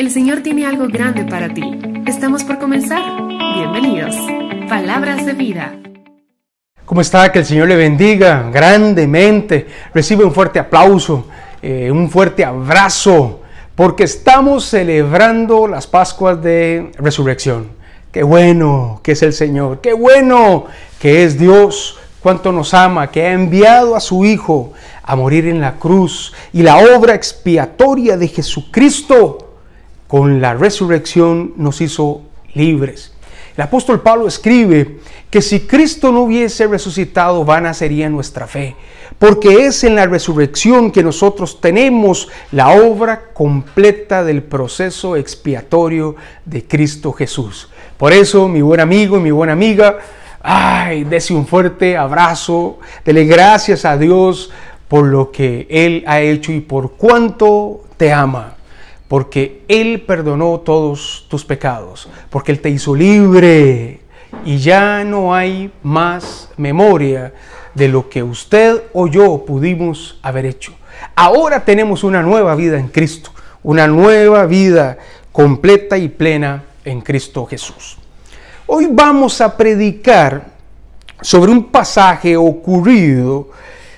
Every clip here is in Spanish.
El Señor tiene algo grande para ti. Estamos por comenzar. Bienvenidos. Palabras de vida. ¿Cómo está? Que el Señor le bendiga grandemente. Recibe un fuerte aplauso, un fuerte abrazo, porque estamos celebrando las Pascuas de Resurrección. Qué bueno que es el Señor, qué bueno que es Dios, cuánto nos ama, que ha enviado a su Hijo a morir en la cruz, y la obra expiatoria de Jesucristo con la resurrección nos hizo libres. El apóstol Pablo escribe que si Cristo no hubiese resucitado, vana sería nuestra fe, porque es en la resurrección que nosotros tenemos la obra completa del proceso expiatorio de Cristo Jesús. Por eso, mi buen amigo y mi buena amiga, dese un fuerte abrazo, dele gracias a Dios por lo que Él ha hecho y por cuánto te ama. Porque Él perdonó todos tus pecados, porque Él te hizo libre y ya no hay más memoria de lo que usted o yo pudimos haber hecho. Ahora tenemos una nueva vida en Cristo, una nueva vida completa y plena en Cristo Jesús. Hoy vamos a predicar sobre un pasaje ocurrido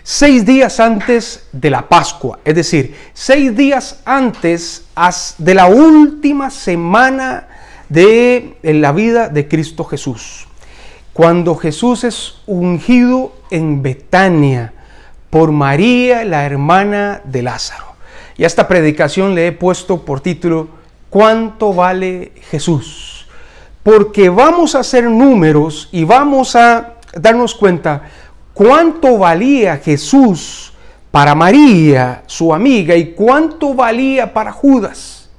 6 días antes de la Pascua, es decir, 6 días antes de la última semana de la vida de Cristo Jesús, cuando Jesús es ungido en Betania por María, la hermana de Lázaro. Y a esta predicación le he puesto por título ¿Cuánto vale Jesús? Porque vamos a hacer números y vamos a darnos cuenta cuánto valía Jesús para María, su amiga, y cuánto valía para Judas.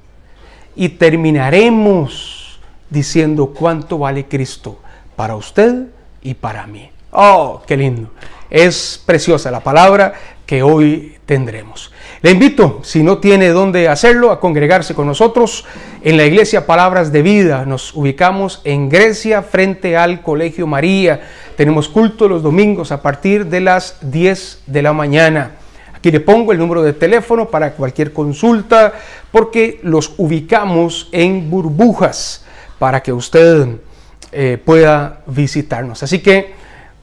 Y terminaremos diciendo cuánto vale Cristo para usted y para mí. ¡Oh, qué lindo! Es preciosa la palabra que hoy tendremos. Le invito, si no tiene dónde hacerlo, a congregarse con nosotros en la iglesia Palabras de Vida. Nos ubicamos en Grecia, frente al Colegio María. Tenemos culto los domingos a partir de las 10 de la mañana. Aquí le pongo el número de teléfono para cualquier consulta, porque los ubicamos en burbujas para que usted pueda visitarnos. Así que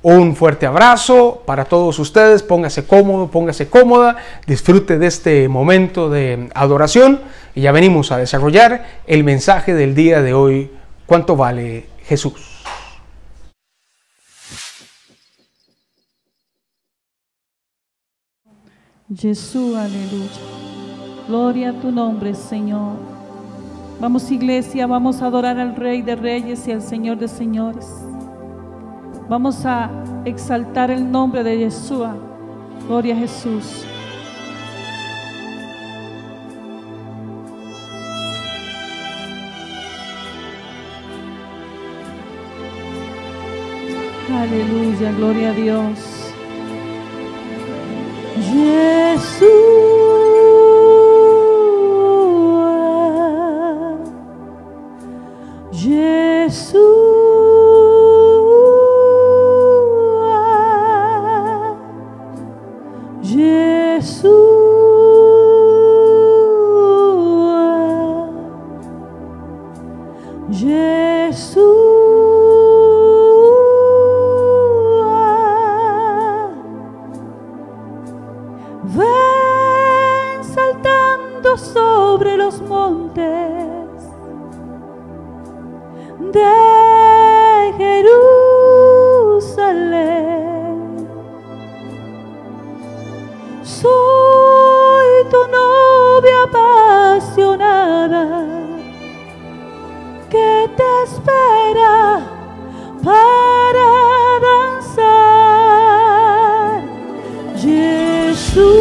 un fuerte abrazo para todos ustedes. Póngase cómodo, póngase cómoda, disfrute de este momento de adoración y ya venimos a desarrollar el mensaje del día de hoy. ¿Cuánto vale Jesús? Jesús, aleluya. Gloria a tu nombre, Señor. Vamos, iglesia, vamos a adorar al Rey de Reyes y al Señor de Señores. Vamos a exaltar el nombre de Yeshua. Gloria a Jesús. Aleluya, gloria a Dios. Ven saltando sobre los montes de Jerusalén. Soy tu novia apasionada que te espera para danzar. Jesús.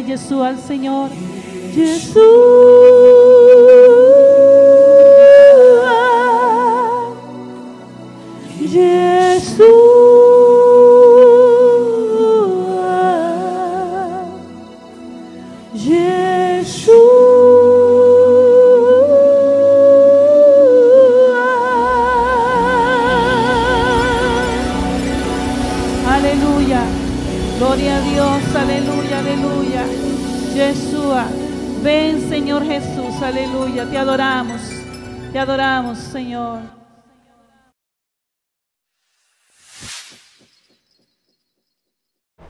Jesús al Señor. Jesús. Jesús. Aleluya. Gloria a Dios. Aleluya, aleluya. Yeshua. Ven, Señor Jesús. Aleluya. Te adoramos, Señor.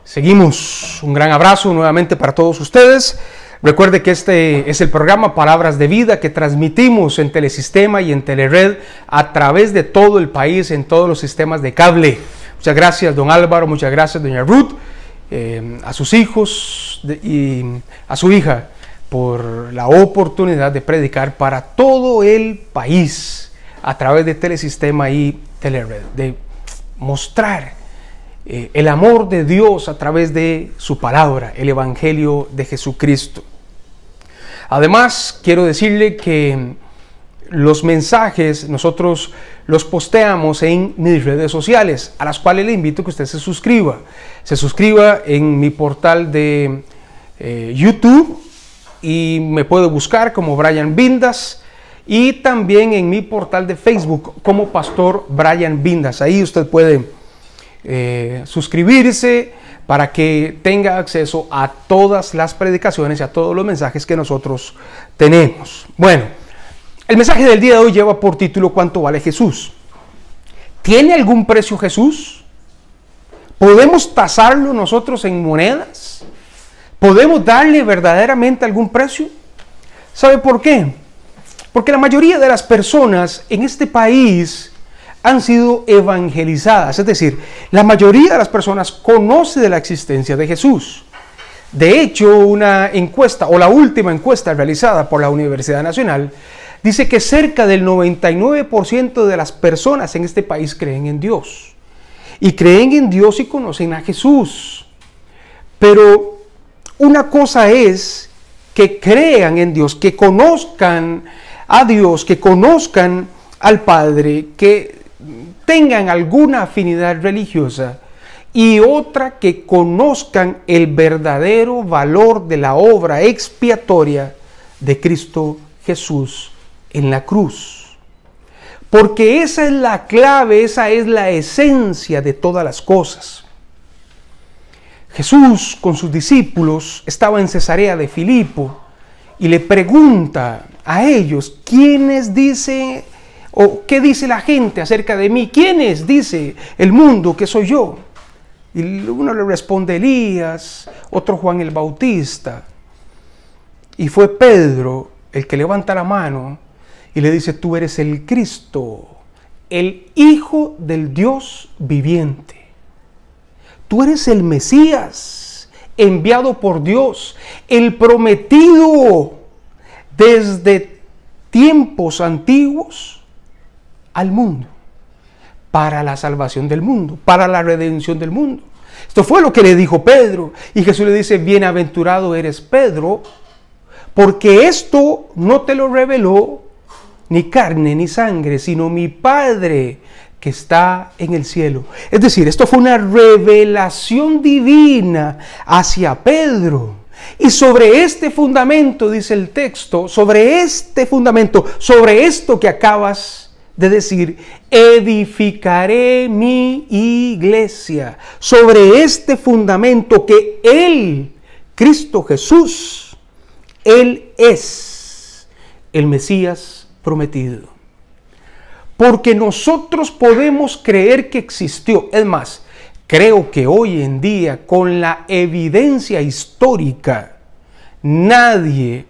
Seguimos. Un gran abrazo nuevamente para todos ustedes. Recuerde que este es el programa Palabras de Vida que transmitimos en Telesistema y en Telered a través de todo el país, en todos los sistemas de cable. Muchas gracias, don Álvaro. Muchas gracias, doña Ruth, a sus hijos y a su hija por la oportunidad de predicar para todo el país a través de Telesistema y Telered, de mostrar el amor de Dios a través de su palabra, el Evangelio de Jesucristo. Además, quiero decirle que los mensajes nosotros los posteamos en mis redes sociales, a las cuales le invito a que usted se suscriba. Se suscriba en mi portal de YouTube y me puede buscar como Brian Vindas, y también en mi portal de Facebook como Pastor Brian Vindas. Ahí usted puede suscribirse para que tenga acceso a todas las predicaciones y a todos los mensajes que nosotros tenemos. Bueno, el mensaje del día de hoy lleva por título ¿Cuánto vale Jesús? ¿Tiene algún precio Jesús? ¿Podemos tasarlo nosotros en monedas? ¿Podemos darle verdaderamente algún precio? ¿Sabe por qué? Porque la mayoría de las personas en este país han sido evangelizadas, es decir, la mayoría de las personas conoce de la existencia de Jesús. De hecho, una encuesta, o la última encuesta realizada por la Universidad Nacional, dice que cerca del 99% de las personas en este país creen en Dios. Y creen en Dios y conocen a Jesús. Pero una cosa es que crean en Dios, que conozcan a Dios, que conozcan al Padre, que tengan alguna afinidad religiosa, y otra que conozcan el verdadero valor de la obra expiatoria de Cristo Jesús en la cruz. Porque esa es la clave, esa es la esencia de todas las cosas. Jesús con sus discípulos estaba en Cesarea de Filipo y le pregunta a ellos, ¿quiénes dice o qué dice la gente acerca de mí? ¿Quiénes dice el mundo que soy yo? Y uno le responde Elías, otro Juan el Bautista. Y fue Pedro el que levanta la mano y le dice, tú eres el Cristo, el Hijo del Dios viviente. Tú eres el Mesías, enviado por Dios, el prometido desde tiempos antiguos al mundo, para la salvación del mundo, para la redención del mundo. Esto fue lo que le dijo Pedro, y Jesús le dice, bienaventurado eres Pedro, porque esto no te lo reveló ni carne ni sangre, sino mi Padre que está en el cielo. Es decir, esto fue una revelación divina hacia Pedro. Y sobre este fundamento, dice el texto, sobre este fundamento, sobre esto que acabas de decir, edificaré mi iglesia. Sobre este fundamento que Él, Cristo Jesús, Él es el Mesías prometido. Porque nosotros podemos creer que existió. Es más, creo que hoy en día, con la evidencia histórica, nadie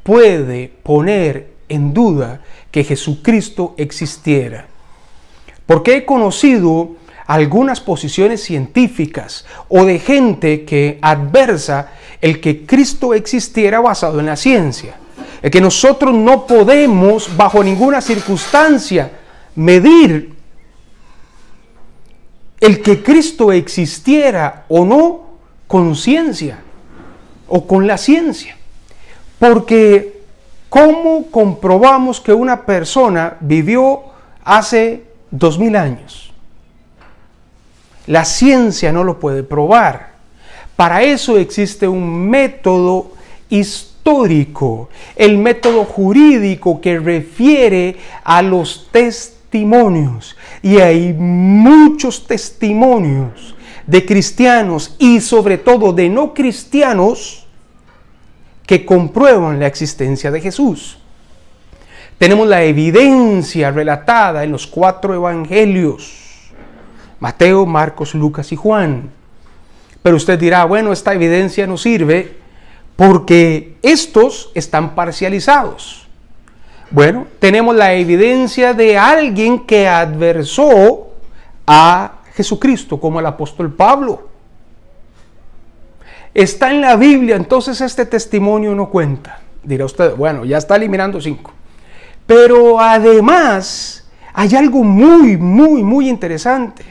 puede poner en duda que Jesucristo existiera. Porque he conocido algunas posiciones científicas o de gente que adversa el que Cristo existiera basado en la ciencia. El que nosotros no podemos bajo ninguna circunstancia medir el que Cristo existiera o no con ciencia o con la ciencia. Porque ¿cómo comprobamos que una persona vivió hace 2000 años? La ciencia no lo puede probar. Para eso existe un método histórico, el método jurídico que refiere a los testimonios. Y hay muchos testimonios de cristianos y sobre todo de no cristianos que comprueban la existencia de Jesús. Tenemos la evidencia relatada en los 4 evangelios: Mateo, Marcos, Lucas y Juan. Pero usted dirá, bueno, esta evidencia no sirve porque estos están parcializados. Bueno, tenemos la evidencia de alguien que adversó a Jesucristo, como el apóstol Pablo. Está en la Biblia, entonces este testimonio no cuenta. Dirá usted, bueno, ya está eliminando 5. Pero además hay algo muy interesante.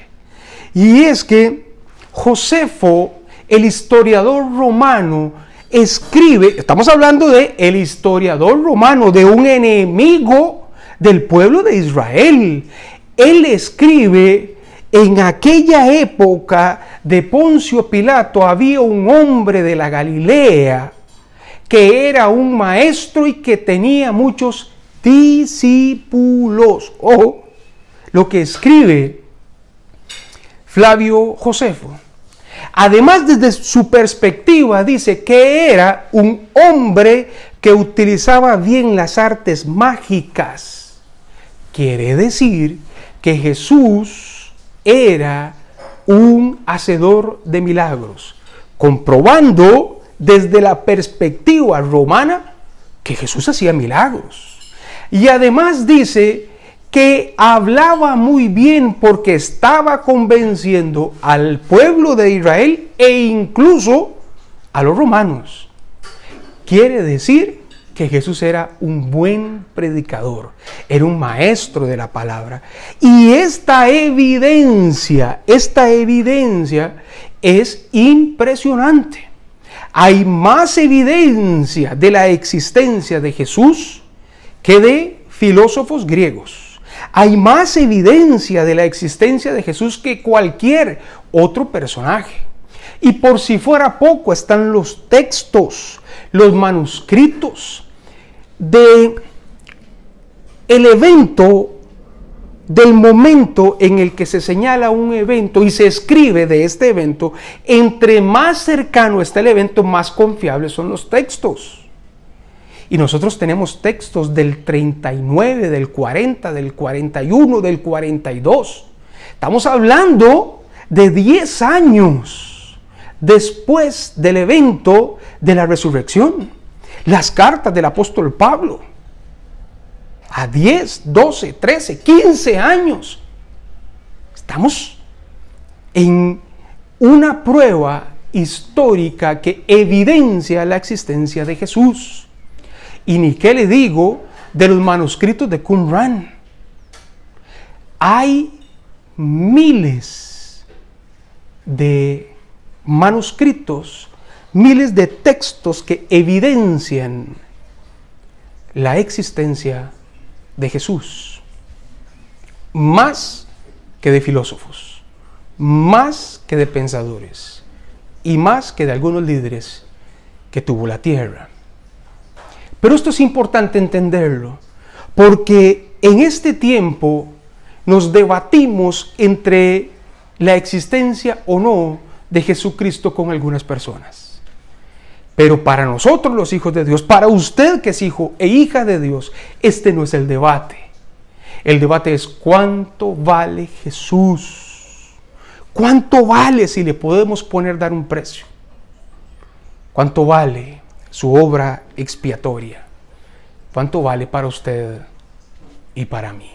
Y es que Josefo, el historiador romano, escribe, estamos hablando de el historiador romano, de un enemigo del pueblo de Israel. Él escribe: en aquella época de Poncio Pilato había un hombre de la Galilea que era un maestro y que tenía muchos discípulos. Ojo, lo que escribe Flavio Josefo. Además, desde su perspectiva, dice que era un hombre que utilizaba bien las artes mágicas. Quiere decir que Jesús era un hacedor de milagros, comprobando desde la perspectiva romana que Jesús hacía milagros. Y además dice que hablaba muy bien porque estaba convenciendo al pueblo de Israel e incluso a los romanos. Quiere decir que Jesús era un buen predicador, era un maestro de la palabra. Y esta evidencia es impresionante. Hay más evidencia de la existencia de Jesús que de filósofos griegos. Hay más evidencia de la existencia de Jesús que cualquier otro personaje. Y por si fuera poco, están los textos, los manuscritos de el evento, del momento en el que se señala un evento y se escribe de este evento. Entre más cercano está el evento, más confiables son los textos. Y nosotros tenemos textos del 39, del 40, del 41, del 42. Estamos hablando de 10 años después del evento de la resurrección. Las cartas del apóstol Pablo, a 10, 12, 13, 15 años. Estamos en una prueba histórica que evidencia la existencia de Jesús. Y ni qué le digo de los manuscritos de Qumran. Hay miles de manuscritos, miles de textos que evidencian la existencia de Jesús. Más que de filósofos, más que de pensadores y más que de algunos líderes que tuvo la tierra. Pero esto es importante entenderlo, porque en este tiempo nos debatimos entre la existencia o no de Jesucristo con algunas personas. Pero para nosotros los hijos de Dios, para usted que es hijo e hija de Dios, este no es el debate. El debate es ¿cuánto vale Jesús? ¿Cuánto vale si le podemos dar un precio? ¿Cuánto vale su obra expiatoria? ¿Cuánto vale para usted y para mí?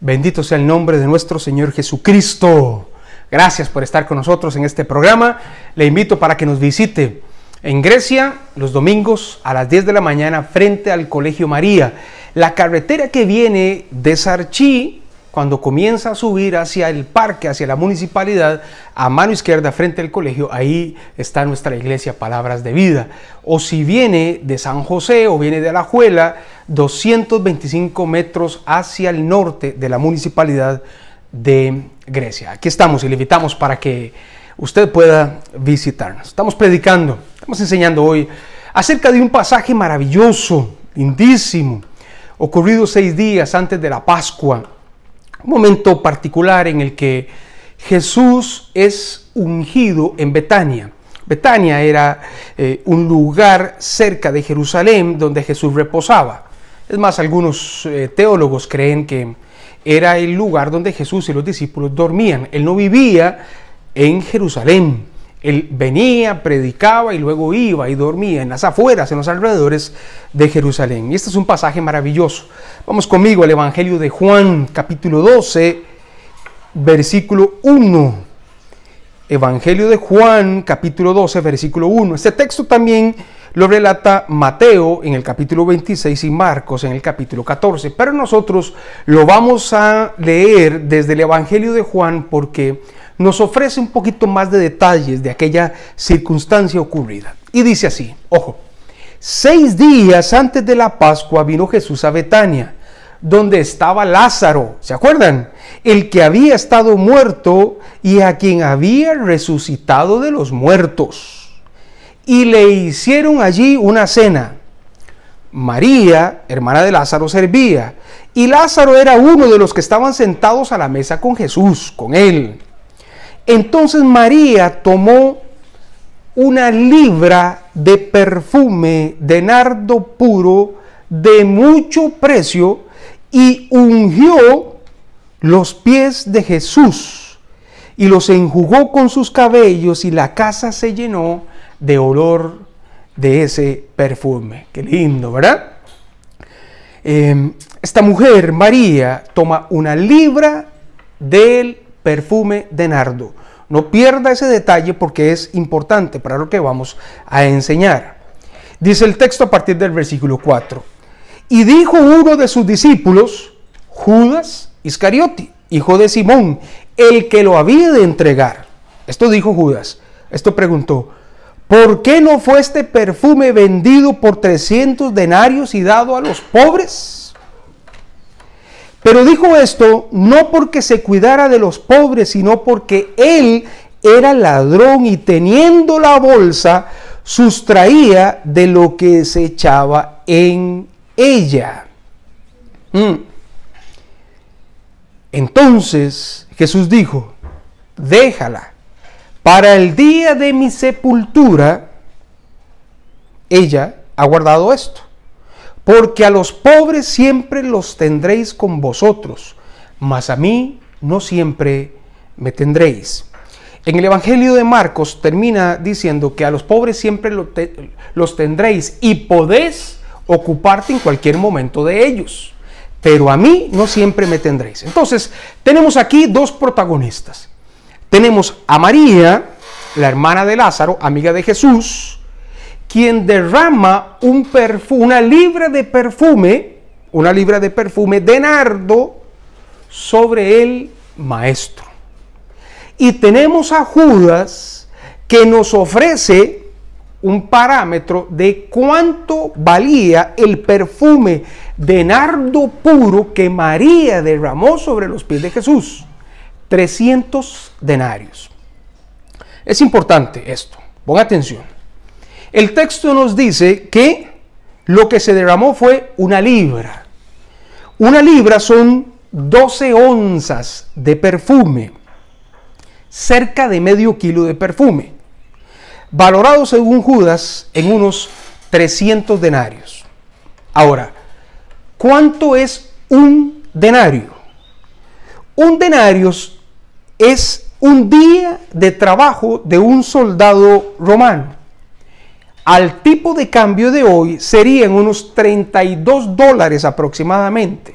Bendito sea el nombre de nuestro Señor Jesucristo. Gracias por estar con nosotros en este programa. Le invito para que nos visite en Grecia los domingos a las 10 de la mañana frente al Colegio María. La carretera que viene de Sarchí, cuando comienza a subir hacia el parque, hacia la municipalidad, a mano izquierda frente al colegio, ahí está nuestra iglesia Palabras de Vida. O si viene de San José o viene de Alajuela, 225 metros hacia el norte de la municipalidad de Grecia. Aquí estamos y le invitamos para que usted pueda visitarnos. Estamos predicando, estamos enseñando hoy acerca de un pasaje maravilloso, lindísimo, ocurrido 6 días antes de la Pascua. Un momento particular en el que Jesús es ungido en Betania. Betania era un lugar cerca de Jerusalén donde Jesús reposaba. Es más, algunos teólogos creen que era el lugar donde Jesús y los discípulos dormían. Él no vivía en Jerusalén. Él venía, predicaba y luego iba y dormía en las afueras, en los alrededores de Jerusalén. Y este es un pasaje maravilloso. Vamos conmigo al Evangelio de Juan, capítulo 12, versículo 1. Evangelio de Juan, capítulo 12, versículo 1. Este texto también lo relata Mateo en el capítulo 26 y Marcos en el capítulo 14. Pero nosotros lo vamos a leer desde el Evangelio de Juan porque nos ofrece un poquito más de detalles de aquella circunstancia ocurrida. Y dice así, ojo, 6 días antes de la Pascua vino Jesús a Betania, donde estaba Lázaro, ¿se acuerdan? El que había estado muerto y a quien había resucitado de los muertos. Y le hicieron allí una cena. María, hermana de Lázaro, servía, y Lázaro era uno de los que estaban sentados a la mesa con Jesús, con él. Entonces María tomó una libra de perfume de nardo puro de mucho precio y ungió los pies de Jesús y los enjugó con sus cabellos y la casa se llenó de olor de ese perfume. Qué lindo, ¿verdad? Esta mujer, María, toma una libra del perfume de nardo. No pierda ese detalle porque es importante para lo que vamos a enseñar. Dice el texto a partir del versículo 4. Y dijo uno de sus discípulos, Judas Iscariote, hijo de Simón, el que lo había de entregar. Esto dijo Judas. Esto preguntó, ¿por qué no fue este perfume vendido por 300 denarios y dado a los pobres? Pero dijo esto no porque se cuidara de los pobres, sino porque él era ladrón y teniendo la bolsa, sustraía de lo que se echaba en ella. Entonces Jesús dijo, déjala, para el día de mi sepultura, ella ha guardado esto. Porque a los pobres siempre los tendréis con vosotros, mas a mí no siempre me tendréis. En el Evangelio de Marcos termina diciendo que a los pobres siempre los tendréis y podés ocuparte en cualquier momento de ellos, pero a mí no siempre me tendréis. Entonces, tenemos aquí 2 protagonistas. Tenemos a María, la hermana de Lázaro, amiga de Jesús, quien derrama una libra de perfume de nardo sobre el maestro. Y tenemos a Judas que nos ofrece un parámetro de cuánto valía el perfume de nardo puro que María derramó sobre los pies de Jesús. 300 denarios. Es importante esto, ponga atención. El texto nos dice que lo que se derramó fue una libra. Una libra son 12 onzas de perfume, cerca de medio kilo de perfume, valorado según Judas en unos 300 denarios. Ahora, ¿cuánto es un denario? Un denario es un día de trabajo de un soldado romano. Al tipo de cambio de hoy serían unos $32 aproximadamente.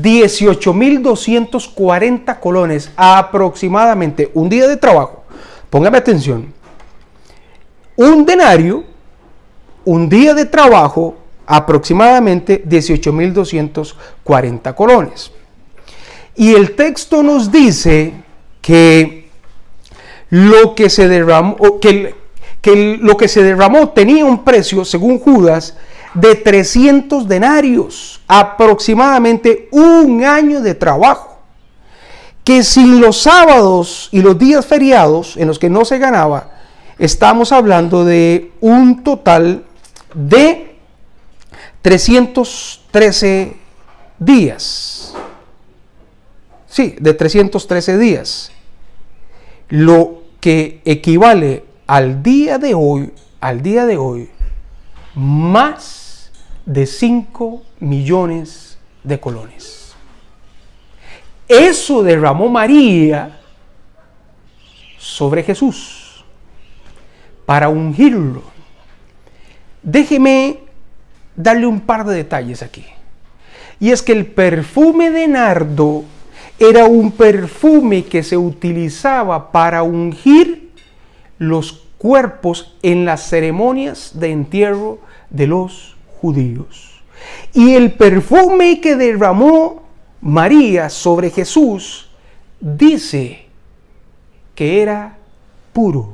18.240 colones, aproximadamente un día de trabajo. Póngame atención. Un denario, un día de trabajo, aproximadamente 18.240 colones. Y el texto nos dice que lo que se derramó, lo que se derramó tenía un precio, según Judas, de 300 denarios, aproximadamente un año de trabajo, que sin los sábados y los días feriados en los que no se ganaba, estamos hablando de un total de 313 días. Sí, de 313 días. Lo que equivale al día de hoy, más de 5 millones de colones. Eso derramó María sobre Jesús para ungirlo. Déjeme darle un par de detalles aquí. Y es que el perfume de nardo era un perfume que se utilizaba para ungir los cuerpos en las ceremonias de entierro de los judíos. Y el perfume que derramó María sobre Jesús dice que era puro.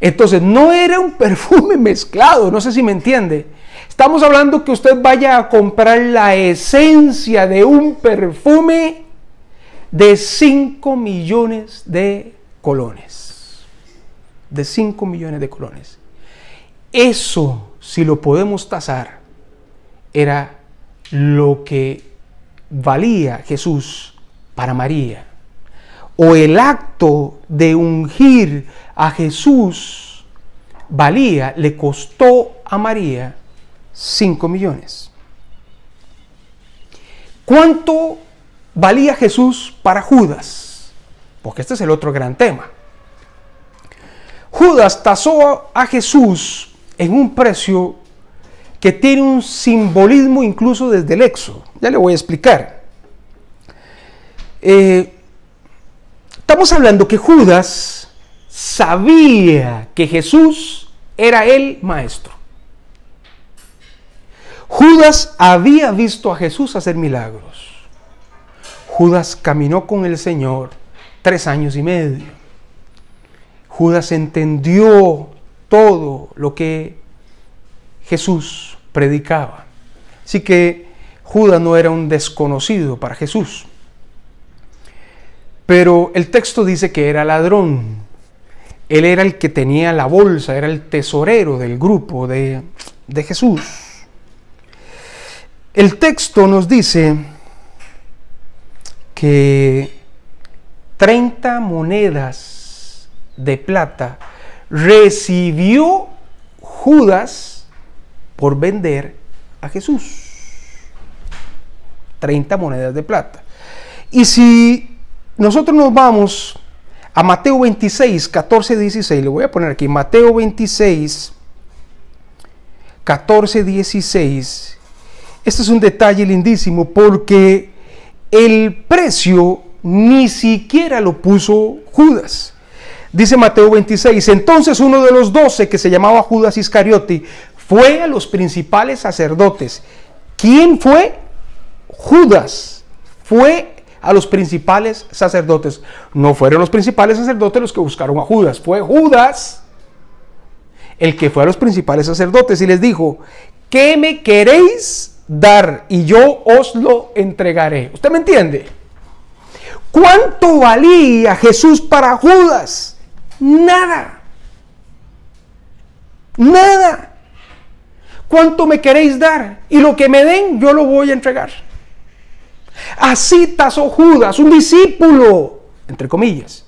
Entonces no era un perfume mezclado, no sé si me entiende. Estamos hablando que usted vaya a comprar la esencia de un perfume de 5 millones de colones. De 5 millones de colones. Eso, si lo podemos tasar, era lo que valía Jesús para María. O el acto de ungir a Jesús le costó a María 5 millones. ¿Cuánto valía Jesús para Judas? Porque este es el otro gran tema. Judas tasó a Jesús en un precio que tiene un simbolismo incluso desde el Éxodo. Ya le voy a explicar. Estamos hablando que Judas sabía que Jesús era el maestro. Judas había visto a Jesús hacer milagros. Judas caminó con el Señor 3 años y medio. Judas entendió todo lo que Jesús predicaba. Así que Judas no era un desconocido para Jesús. Pero el texto dice que era ladrón. Él era el que tenía la bolsa, era el tesorero del grupo de Jesús. El texto nos dice que 30 monedas de plata recibió Judas por vender a Jesús. 30 monedas de plata. Y si nosotros nos vamos a Mateo 26, 14, 16, le voy a poner aquí, Mateo 26, 14, 16, este es un detalle lindísimo porque el precio ni siquiera lo puso Judas. Dice Mateo 26, entonces uno de los 12, que se llamaba Judas Iscariote, fue a los principales sacerdotes. ¿Quién fue? Judas. Fue a los principales sacerdotes. No fueron los principales sacerdotes los que buscaron a Judas. Fue Judas el que fue a los principales sacerdotes y les dijo, ¿qué me queréis dar? Y yo os lo entregaré. ¿Usted me entiende? ¿Cuánto valía Jesús para Judas? Nada. Nada. ¿Cuánto me queréis dar? Y lo que me den, yo lo voy a entregar. Así tasó Judas, un discípulo, entre comillas.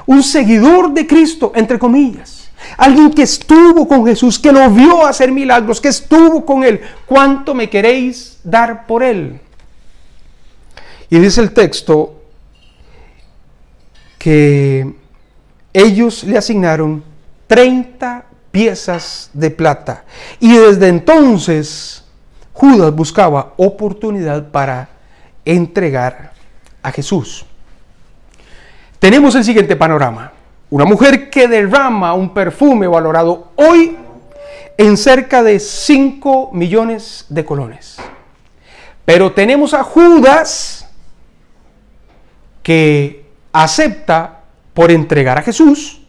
Un seguidor de Cristo, entre comillas. Alguien que estuvo con Jesús, que lo vio hacer milagros, que estuvo con él. ¿Cuánto me queréis dar por él? Y dice el texto que ellos le asignaron 30 piezas de plata. Y desde entonces Judas buscaba oportunidad para entregar a Jesús. Tenemos el siguiente panorama. Una mujer que derrama un perfume valorado hoy en cerca de 5 millones de colones. Pero tenemos a Judas que acepta por entregar a Jesús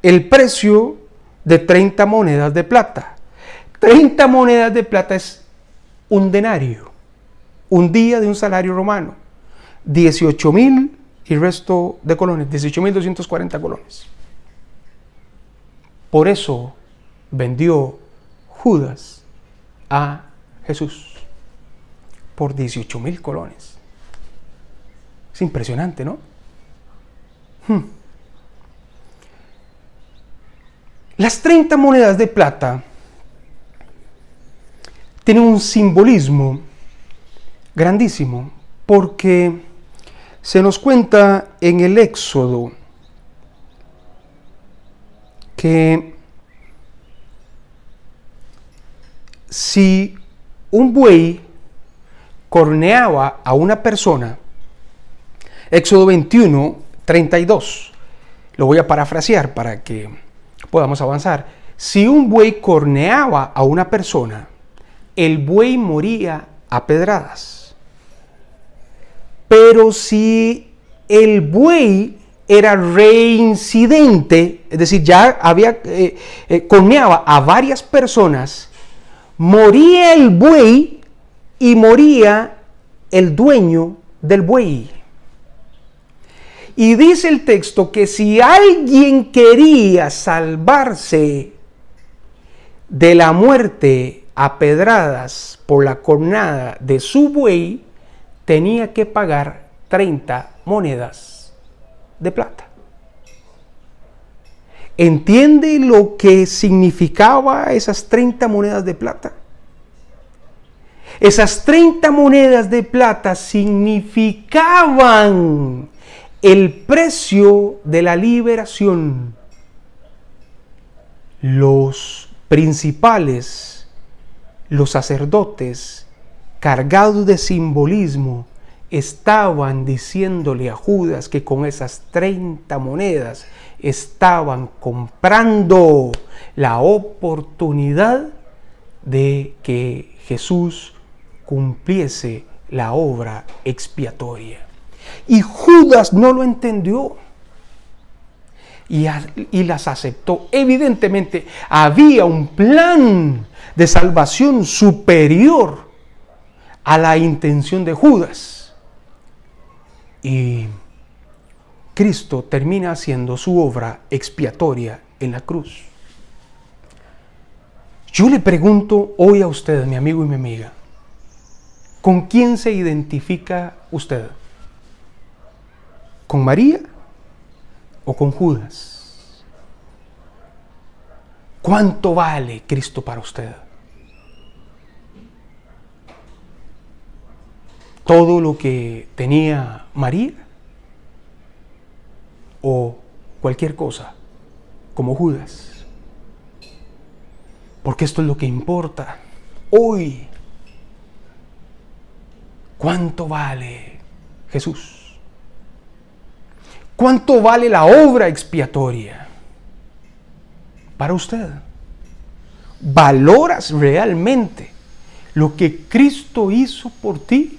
el precio de 30 monedas de plata. 30 monedas de plata es un denario, un día de un salario romano, 18,000 y resto de colones, 18,240 colones. Por eso vendió Judas a Jesús por 18,000 colones. Es impresionante, ¿no? Las 30 monedas de plata tienen un simbolismo grandísimo, porque se nos cuenta en el Éxodo que si un buey corneaba a una persona, Éxodo 21, 32, lo voy a parafrasear para que podamos avanzar. Si un buey corneaba a una persona, el buey moría a pedradas. Pero si el buey era reincidente, es decir, ya había corneaba a varias personas, moría el buey y moría el dueño del buey. Y dice el texto que si alguien quería salvarse de la muerte a pedradas por la cornada de su buey, tenía que pagar 30 monedas de plata. ¿Entiende lo que significaba esas 30 monedas de plata? Esas 30 monedas de plata significaban el precio de la liberación. Los principales, los sacerdotes, cargados de simbolismo, estaban diciéndole a Judas que con esas 30 monedas estaban comprando la oportunidad de que Jesús cumpliese la obra expiatoria. Y Judas no lo entendió y las aceptó. Evidentemente había un plan de salvación superior a la intención de Judas. Y Cristo termina haciendo su obra expiatoria en la cruz. Yo le pregunto hoy a usted, mi amigo y mi amiga, ¿con quién se identifica usted? ¿Con María o con Judas? ¿Cuánto vale Cristo para usted? ¿Todo lo que tenía María? ¿O cualquier cosa como Judas? Porque esto es lo que importa hoy. ¿Cuánto vale Jesús? ¿Cuánto vale la obra expiatoria para usted? ¿Valoras realmente lo que Cristo hizo por ti?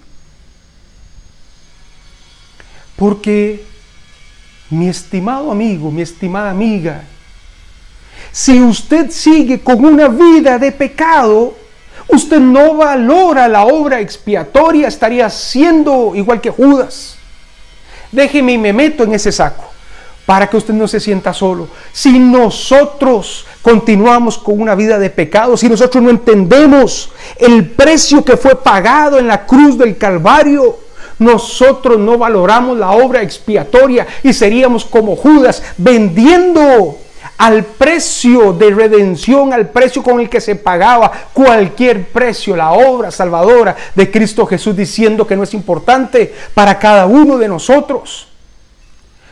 Porque, mi estimado amigo, mi estimada amiga, si usted sigue con una vida de pecado, usted no valora la obra expiatoria, estaría siendo igual que Judas. Déjeme y me meto en ese saco para que usted no se sienta solo. Si nosotros continuamos con una vida de pecado, si nosotros no entendemos el precio que fue pagado en la cruz del Calvario, nosotros no valoramos la obra expiatoria y seríamos como Judas, vendiendo al precio de redención, al precio con el que se pagaba cualquier precio, la obra salvadora de Cristo Jesús, diciendo que no es importante para cada uno de nosotros.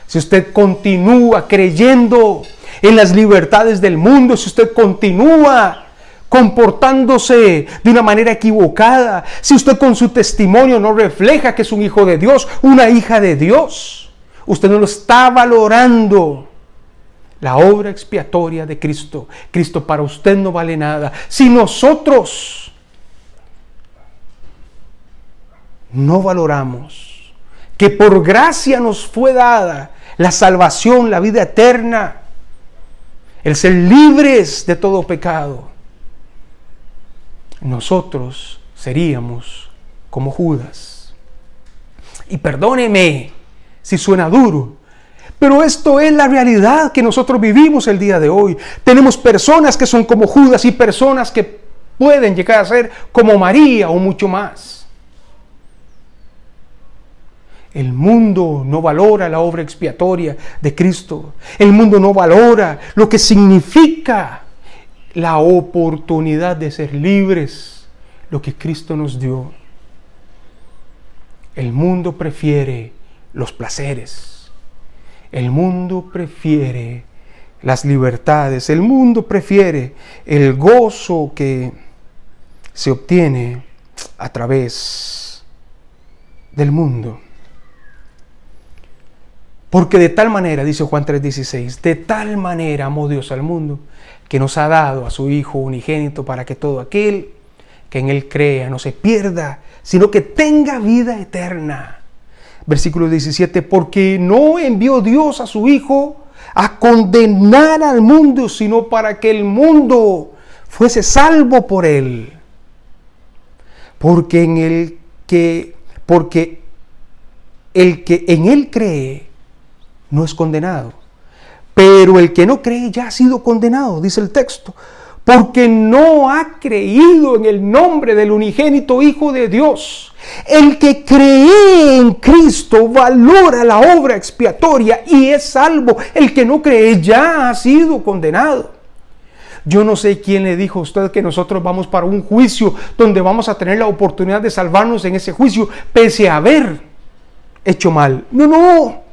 Si usted continúa creyendo en las libertades del mundo, si usted continúa comportándose de una manera equivocada, si usted con su testimonio no refleja que es un hijo de Dios, una hija de Dios, usted no lo está valorando. La obra expiatoria de Cristo. Cristo para usted no vale nada. Si nosotros no valoramos que por gracia nos fue dada la salvación, la vida eterna, el ser libres de todo pecado, nosotros seríamos como Judas. Y perdóneme si suena duro, pero esto es la realidad que nosotros vivimos el día de hoy. Tenemos personas que son como Judas y personas que pueden llegar a ser como María o mucho más. El mundo no valora la obra expiatoria de Cristo. El mundo no valora lo que significa la oportunidad de ser libres, lo que Cristo nos dio. El mundo prefiere los placeres. El mundo prefiere las libertades. El mundo prefiere el gozo que se obtiene a través del mundo. Porque de tal manera, dice Juan 3:16, de tal manera amó Dios al mundo, que nos ha dado a su Hijo unigénito para que todo aquel que en Él crea no se pierda, sino que tenga vida eterna. Versículo 17, porque no envió Dios a su Hijo a condenar al mundo, sino para que el mundo fuese salvo por Él. Porque el que en Él cree no es condenado. Pero el que no cree ya ha sido condenado, dice el texto, porque no ha creído en el nombre del unigénito Hijo de Dios. El que cree en Cristo valora la obra expiatoria y es salvo. El que no cree ya ha sido condenado. Yo no sé quién le dijo a usted que nosotros vamos para un juicio donde vamos a tener la oportunidad de salvarnos en ese juicio, pese a haber hecho mal. No.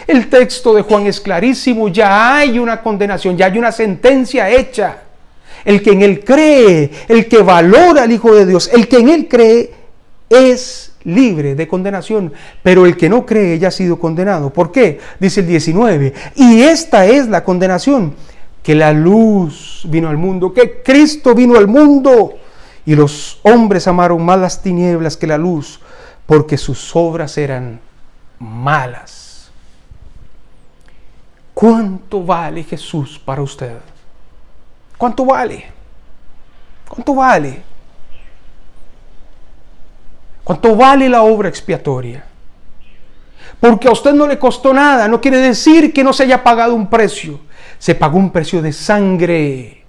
El texto de Juan es clarísimo, ya hay una condenación, ya hay una sentencia hecha. El que en Él cree, el que valora al Hijo de Dios, el que en Él cree es libre de condenación, pero el que no cree ya ha sido condenado. ¿Por qué? Dice el 19, y esta es la condenación, que la luz vino al mundo, que Cristo vino al mundo, y los hombres amaron más las tinieblas que la luz, porque sus obras eran malas. ¿Cuánto vale Jesús para usted? ¿Cuánto vale? ¿Cuánto vale? ¿Cuánto vale la obra expiatoria? Porque a usted no le costó nada, no quiere decir que no se haya pagado un precio. Se pagó un precio de sangre.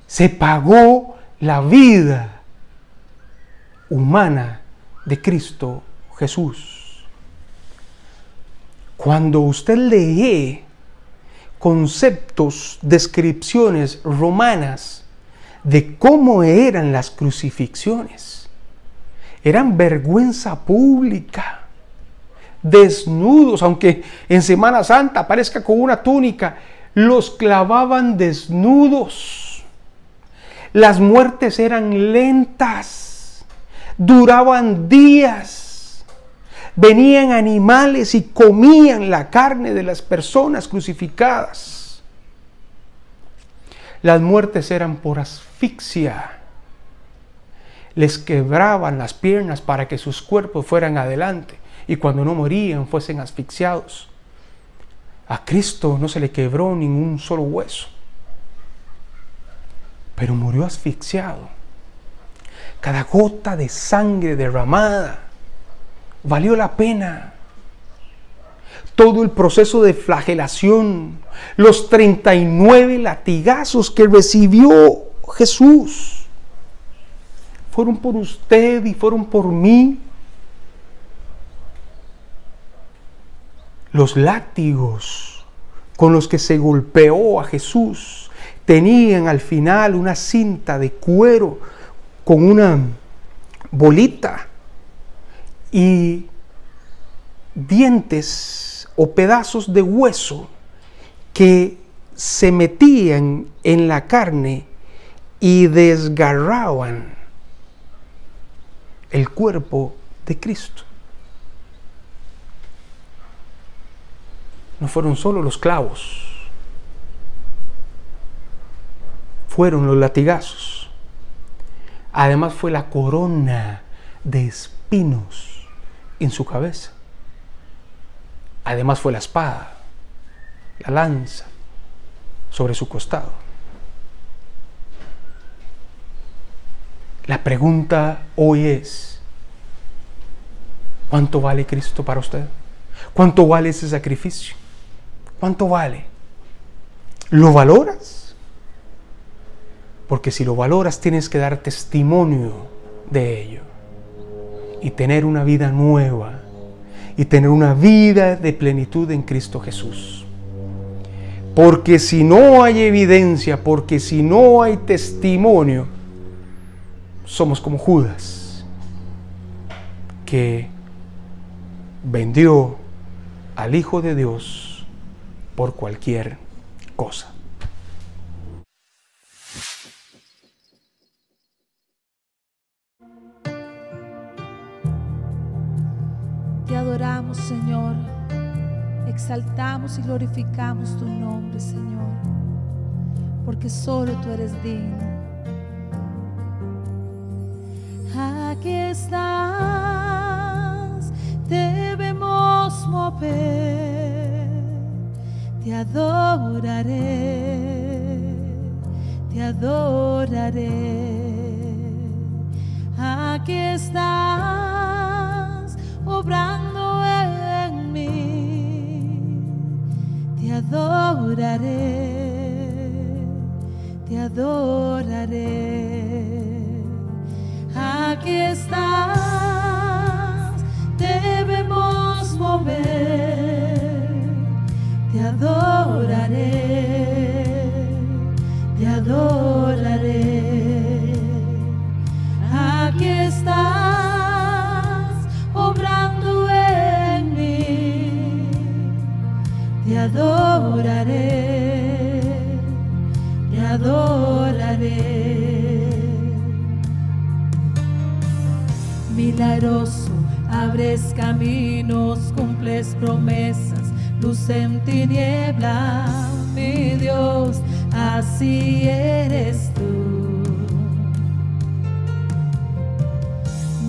Se pagó la vida humana de Cristo Jesús. Cuando usted lee conceptos, descripciones romanas de cómo eran las crucifixiones, eran vergüenza pública, desnudos, aunque en Semana Santa aparezca con una túnica, los clavaban desnudos. Las muertes eran lentas, duraban días. Venían animales y comían la carne de las personas crucificadas. Las muertes eran por asfixia. Les quebraban las piernas para que sus cuerpos fueran adelante y cuando no morían fuesen asfixiados. A Cristo no se le quebró ningún solo hueso, pero murió asfixiado. Cada gota de sangre derramada valió la pena. Todo el proceso de flagelación, los 39 latigazos que recibió Jesús, fueron por usted y fueron por mí. Los látigos con los que se golpeó a Jesús tenían al final una cinta de cuero con una bolita y dientes o pedazos de hueso que se metían en la carne y desgarraban el cuerpo de Cristo. No fueron solo los clavos, fueron los latigazos. Además fue la corona de espinos en su cabeza. Además fue la espada, la lanza sobre su costado. La pregunta hoy es: ¿cuánto vale Cristo para usted? ¿Cuánto vale ese sacrificio? ¿Cuánto vale? ¿Lo valoras? Porque si lo valoras, tienes que dar testimonio de ello y tener una vida nueva y tener una vida de plenitud en Cristo Jesús. Porque si no hay evidencia, porque si no hay testimonio, somos como Judas, que vendió al Hijo de Dios por cualquier cosa. Te adoramos, Señor. Exaltamos y glorificamos tu nombre, Señor, porque solo tú eres digno. Aquí estás, debemos mover. Te adoraré, te adoraré. Aquí estás, obrando en mí. Te adoraré, te adoraré. Aquí estás, debemos mover. Te adoraré, te adoraré. Aquí estás, obrando en mí. Te adoraré, te adoraré. Milagroso, abres caminos, cumples promesas, luz en tiniebla, mi Dios, así eres tú.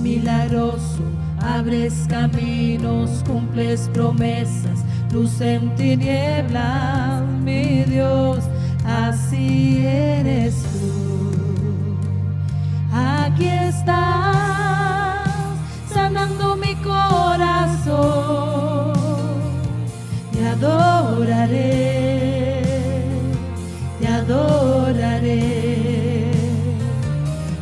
Milagroso, abres caminos, cumples promesas, luz en tiniebla, mi Dios, así eres tú. Aquí estás, sanando mi corazón. Te adoraré, te adoraré.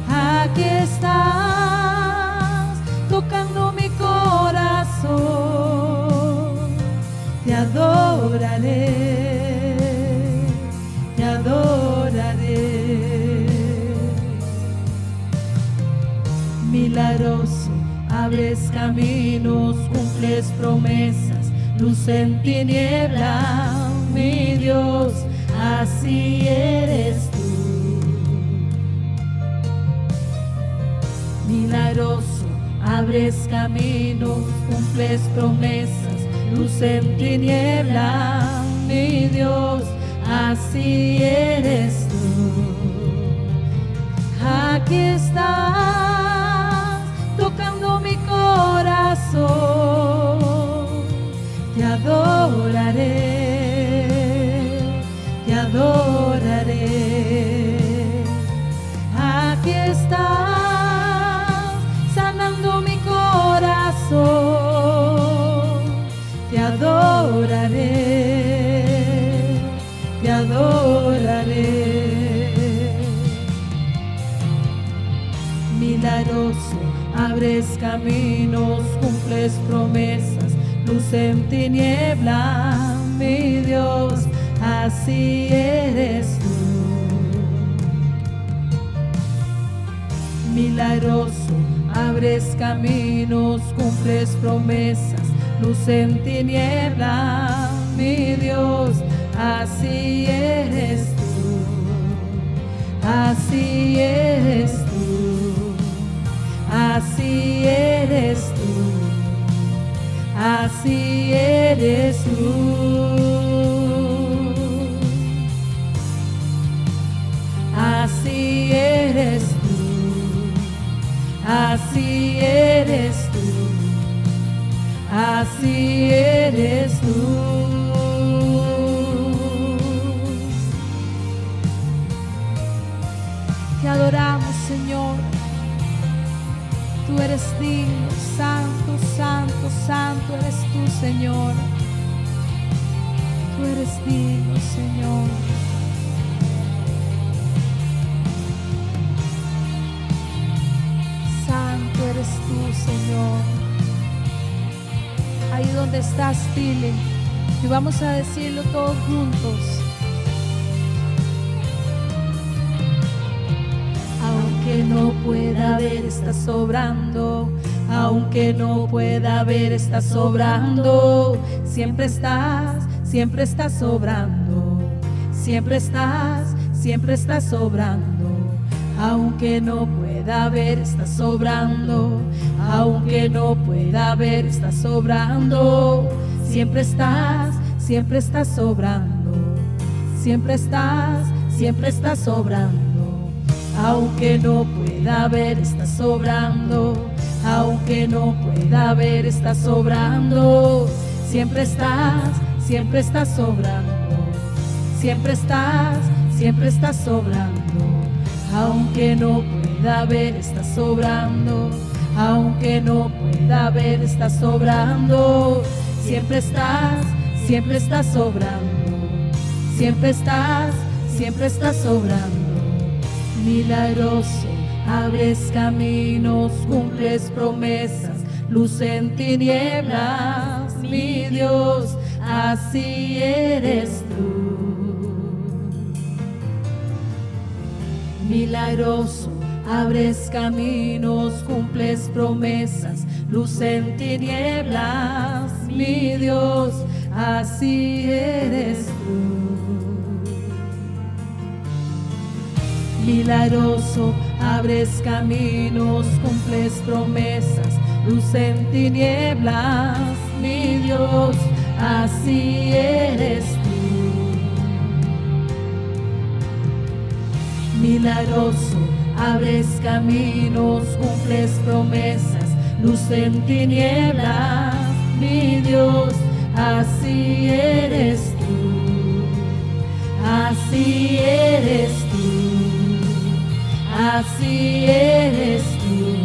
Aquí estás, tocando mi corazón. Te adoraré, te adoraré. Milagroso, abres caminos, cumples promesas, luz en tiniebla, mi Dios, así eres tú. Milagroso, abres caminos, cumples promesas, luz en tiniebla, mi Dios, así eres tú. Aquí estás, tocando mi corazón. Te adoraré, te adoraré. Aquí estás, sanando mi corazón. Te adoraré, te adoraré. Milagroso, abres caminos, cumples promesas, luz en tiniebla, mi Dios, así eres tú. Milagroso, abres caminos, cumples promesas, luz en tiniebla, mi Dios, así eres tú. así eres tú, así eres tú, así eres tú, así eres tú, así eres tú, así eres tú. Te adoramos, Señor. Tú eres digno, santo, santo, santo eres tú, Señor. Tú eres digno, Señor. Santo eres tú, Señor. Ahí donde estás, dile, y vamos a decirlo todos juntos. Aunque no pueda ver, estás sobrando. Aunque no pueda ver, estás sobrando. Siempre estás sobrando. Siempre estás sobrando. Aunque no pueda ver, estás sobrando. Aunque no pueda ver, estás sobrando. Siempre estás sobrando. Siempre estás sobrando. Aunque no pueda ver, estás sobrando. Aunque no pueda ver, estás sobrando. Siempre estás sobrando. Siempre estás sobrando. Aunque no pueda ver, estás sobrando. Aunque no pueda ver, estás sobrando. Siempre estás sobrando. Siempre estás sobrando. Milagroso, abres caminos, cumples promesas, luz en tinieblas, mi Dios, así eres tú. Milagroso, abres caminos, cumples promesas, luz en tinieblas, mi Dios, así eres tú. Milagroso, abres caminos, cumples promesas, luz en tinieblas, mi Dios, así eres tú. Milagroso, abres caminos, cumples promesas, luz en tinieblas, mi Dios, así eres tú. Así eres tú. Así eres tú,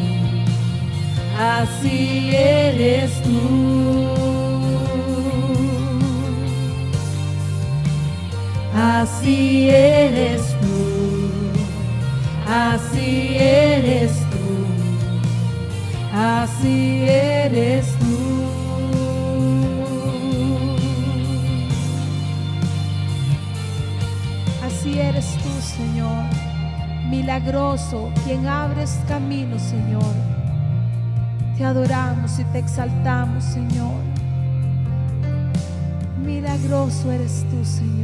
así eres tú, así eres tú, así eres tú, así eres tú. Así eres tú, Señor. Milagroso, quien abres caminos, Señor. Te adoramos y te exaltamos, Señor. Milagroso eres tú, Señor.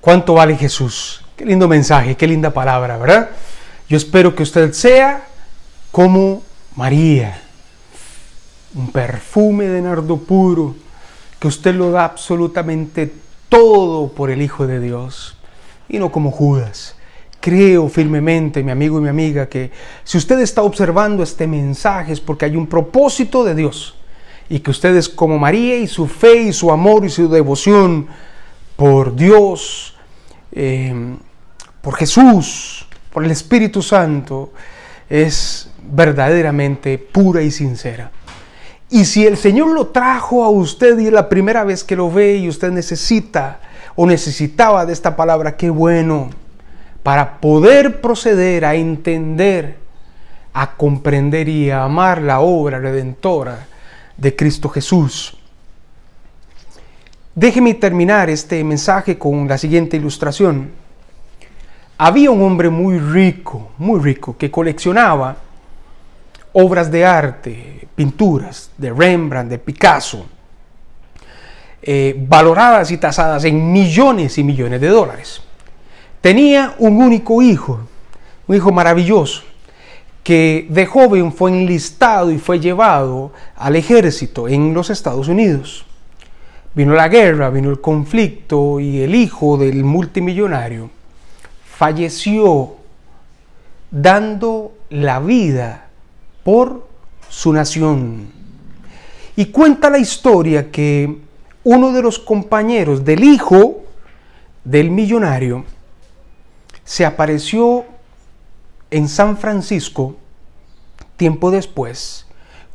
¿Cuánto vale Jesús? Qué lindo mensaje, qué linda palabra, ¿verdad? Yo espero que usted sea como María, un perfume de nardo puro, que usted lo da absolutamente todo por el Hijo de Dios, y no como Judas. Creo firmemente, mi amigo y mi amiga, que si usted está observando este mensaje es porque hay un propósito de Dios, y que usted es como María, y su fe y su amor y su devoción por Dios, por Jesús, por el Espíritu Santo, es verdaderamente pura y sincera. Y si el Señor lo trajo a usted y es la primera vez que lo ve y usted necesita o necesitaba de esta palabra, qué bueno, para poder proceder a entender, a comprender y a amar la obra redentora de Cristo Jesús. Déjeme terminar este mensaje con la siguiente ilustración. Había un hombre muy rico, que coleccionaba obras de arte, pinturas de Rembrandt, de Picasso, valoradas y tasadas en millones y millones de dólares. Tenía un único hijo, un hijo maravilloso, que de joven fue enlistado y fue llevado al ejército en los Estados Unidos. Vino la guerra, vino el conflicto y el hijo del multimillonario falleció dando la vida por su nación. Y cuenta la historia que uno de los compañeros del hijo del millonario se apareció en San Francisco tiempo después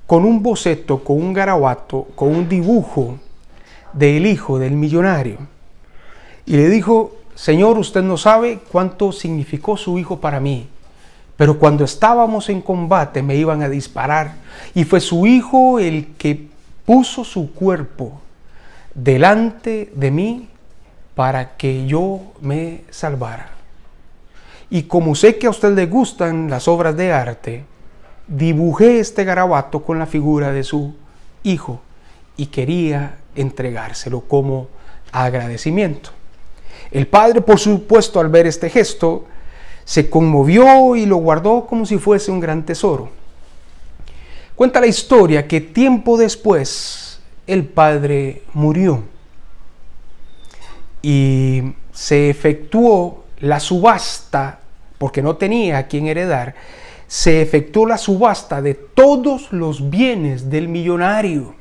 con un boceto, con un garabato, con un dibujo del hijo del millonario, y le dijo: Señor, usted no sabe cuánto significó su hijo para mí, pero cuando estábamos en combate me iban a disparar y fue su hijo el que puso su cuerpo delante de mí para que yo me salvara. Y como sé que a usted le gustan las obras de arte, dibujé este garabato con la figura de su hijo y quería entregárselo como agradecimiento. El padre, por supuesto, al ver este gesto, se conmovió y lo guardó como si fuese un gran tesoro. Cuenta la historia que tiempo después el padre murió y se efectuó la subasta, porque no tenía a quien heredar. Se efectuó la subasta de todos los bienes del millonario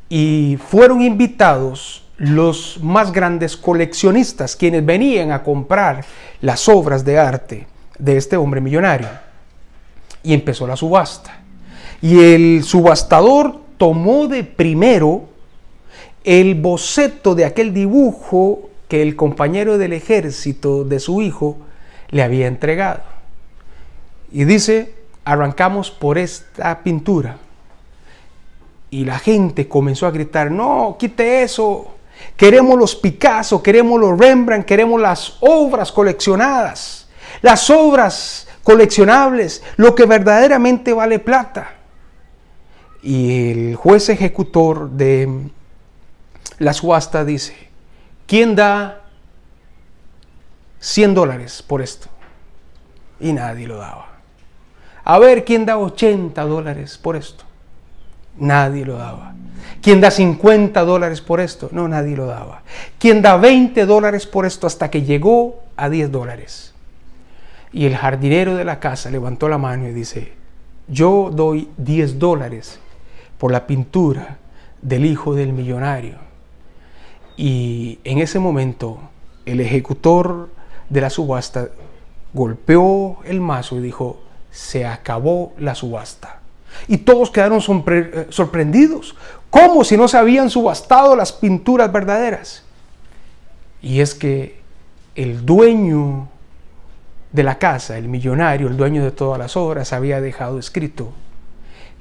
y fueron invitados los más grandes coleccionistas, quienes venían a comprar las obras de arte de este hombre millonario. Y empezó la subasta. Y el subastador tomó de primero el boceto de aquel dibujo que el compañero del ejército de su hijo le había entregado. Y dice: arrancamos por esta pintura. Y la gente comenzó a gritar: no, quite eso. Queremos los Picasso, queremos los Rembrandt, queremos las obras coleccionadas, las obras coleccionables, lo que verdaderamente vale plata. Y el juez ejecutor de la subasta dice: ¿quién da $100 por esto? Y nadie lo daba. A ver, ¿quién da $80 por esto? Nadie lo daba. ¿Quién da $50 por esto? No, nadie lo daba. ¿Quién da $20 por esto? Hasta que llegó a $10. Y el jardinero de la casa levantó la mano y dice: yo doy $10 por la pintura del hijo del millonario. Y en ese momento el ejecutor de la subasta golpeó el mazo y dijo: se acabó la subasta. Y todos quedaron sorprendidos. ¿Cómo si no se habían subastado las pinturas verdaderas? Y es que el dueño de la casa, el millonario, el dueño de todas las obras, había dejado escrito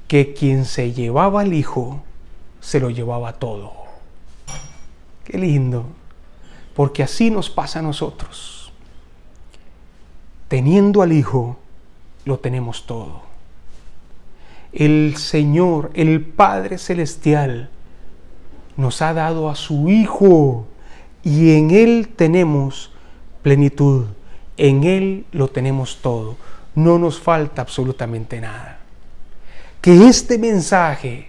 que quien se llevaba al hijo se lo llevaba todo. Qué lindo, porque así nos pasa a nosotros. Teniendo al hijo, lo tenemos todo. El Señor, el Padre Celestial, nos ha dado a su Hijo y en Él tenemos plenitud, en Él lo tenemos todo, no nos falta absolutamente nada. Que este mensaje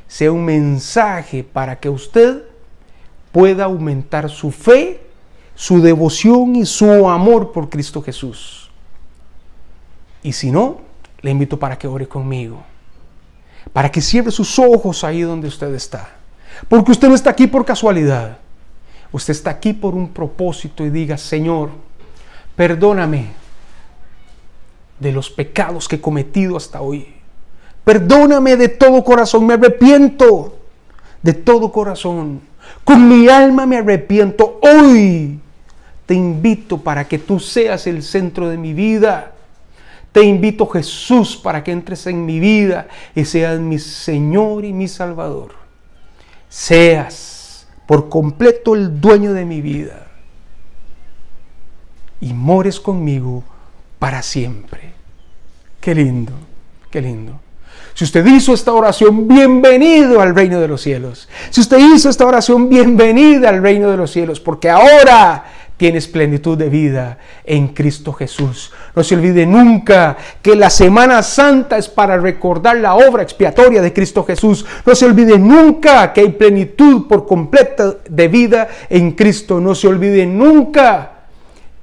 sea un mensaje para que usted pueda aumentar su fe, su devoción y su amor por Cristo Jesús. Y si no, le invito para que ore conmigo, para que cierre sus ojos ahí donde usted está, porque usted no está aquí por casualidad, usted está aquí por un propósito, y diga: Señor, perdóname de los pecados que he cometido hasta hoy, perdóname de todo corazón, me arrepiento de todo corazón, con mi alma me arrepiento. Hoy te invito para que tú seas el centro de mi vida. Te invito, Jesús, para que entres en mi vida y seas mi Señor y mi Salvador. Seas por completo el dueño de mi vida y mores conmigo para siempre. Qué lindo, qué lindo. Si usted hizo esta oración, bienvenido al reino de los cielos. Si usted hizo esta oración, bienvenida al reino de los cielos, porque ahora tienes plenitud de vida en Cristo Jesús. No se olvide nunca que la Semana Santa es para recordar la obra expiatoria de Cristo Jesús. No se olvide nunca que hay plenitud por completa de vida en Cristo. No se olvide nunca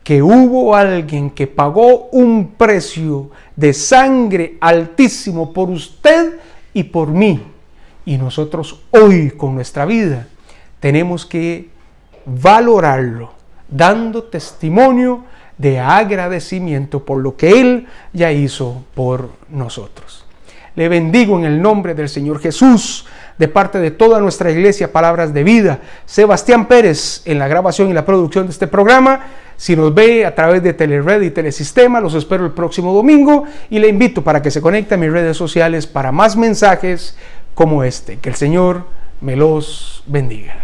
que hubo alguien que pagó un precio de sangre altísimo por usted y por mí. Y nosotros hoy con nuestra vida tenemos que valorarlo, dando testimonio de agradecimiento por lo que Él ya hizo por nosotros. Le bendigo en el nombre del Señor Jesús, de parte de toda nuestra iglesia Palabras de Vida. Sebastián Pérez en la grabación y la producción de este programa. Si nos ve a través de Telered y Telesistema, los espero el próximo domingo y le invito para que se conecte a mis redes sociales para más mensajes como este. Que el Señor me los bendiga.